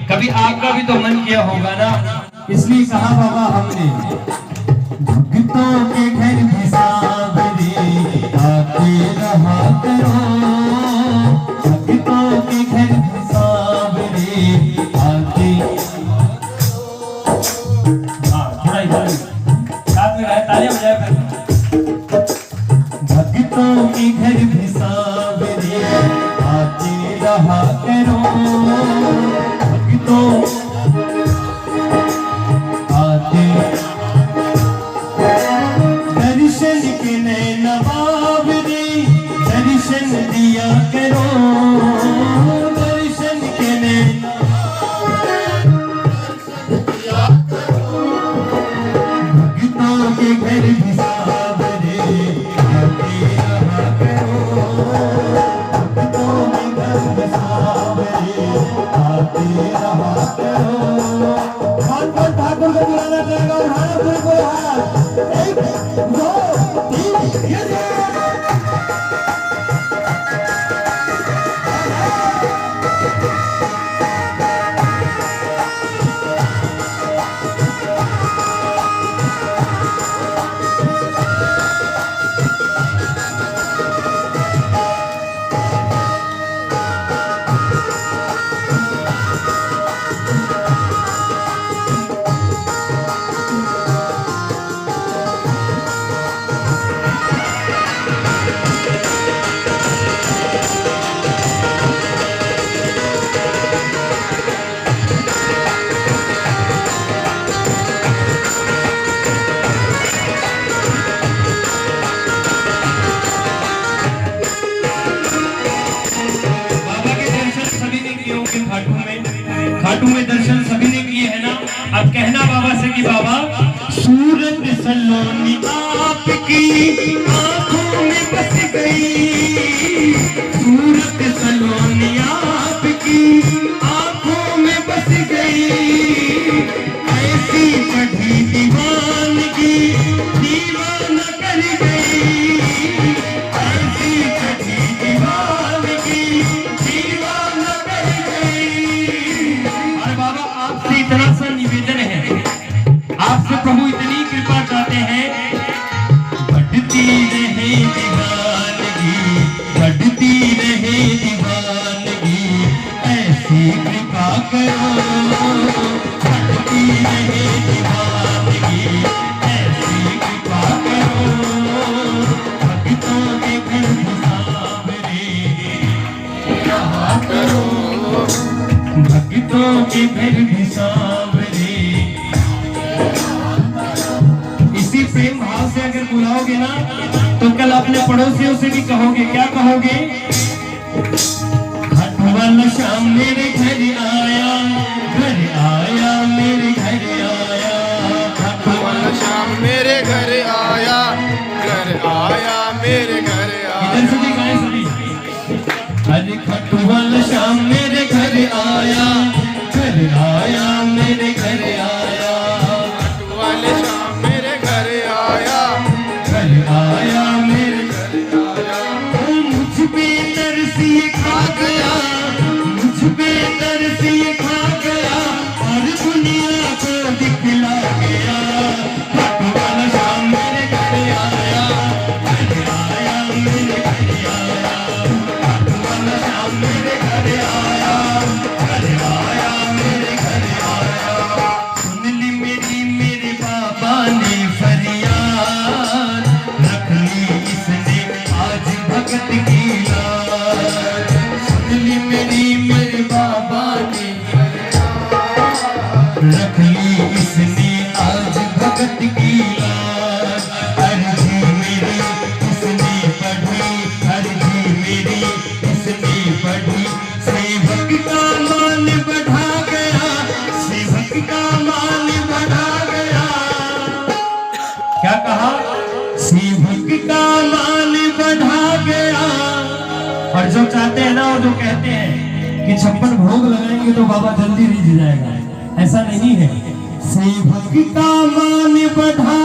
कभी आपका भी तो मन किया होगा ना, इसलिए कहा बाबा हमने भक्तों के घर भी सावरे आते रहा करो, भक्तों के घर भी सावरे आते। थोड़ा इधर साथ में गाए, तालियां बजाए फिर। भक्तों के घर भी सावरे आते रहा करो, तो आते दर्शन के नैन बावरे दर्शन दिया करो, दर्शन के नैन भक्तों के घर भी सावरे आते रहा करो, भक्तों के घर भी सावरे आते रहा करो। कौन कौन ठाकुर को बुलाना चाहेगा? उठाना कोई कोई हाथ। 1 2 3 ये खाटू में दर्शन सभी ने किए हैं ना। अब कहना बाबा से कि बाबा सूरत सलोनी आपकी आंखों में बस गई, सूरत सलोनी आपकी आंखों में बस गई, ऐसी बढ़ी दीवानगी दीवाना कर गई, ऐसी बढ़ी दीवानगी दीवाना कर गई। और बाबा आपसे इतना सा निवेदन है, आपसे प्रभु इतनी कृपा चाहते हैं, बढ़ती रहे दीवानगी, बढ़ती रहे दीवानगी, ऐसी कृपा करो, बढ़ती रहे दीवानगी, ऐसी कृपा करो, भक्तों के घर सावरे रहा करो, भक्तों के घर सावरे। इसी प्रेम भाव से अगर बुलाओगे ना तो कल अपने पड़ोसियों से भी कहोगे, क्या कहोगे? खटवाला शाम मेरे घर आया, घर आया मेरे घर आया, खटवाला शाम मेरे घर आया, घर आया मेरे घर आया। इधर से भी गाएं सभी। अरे खटवाला शाम मेरे घर आया, घर आया मेरे घर आया। और जो चाहते हैं ना, और जो कहते हैं कि 56 भोग लगाएंगे तो बाबा जल्दी रिझ जाएगा, ऐसा नहीं है। सेवक का मान बढ़ा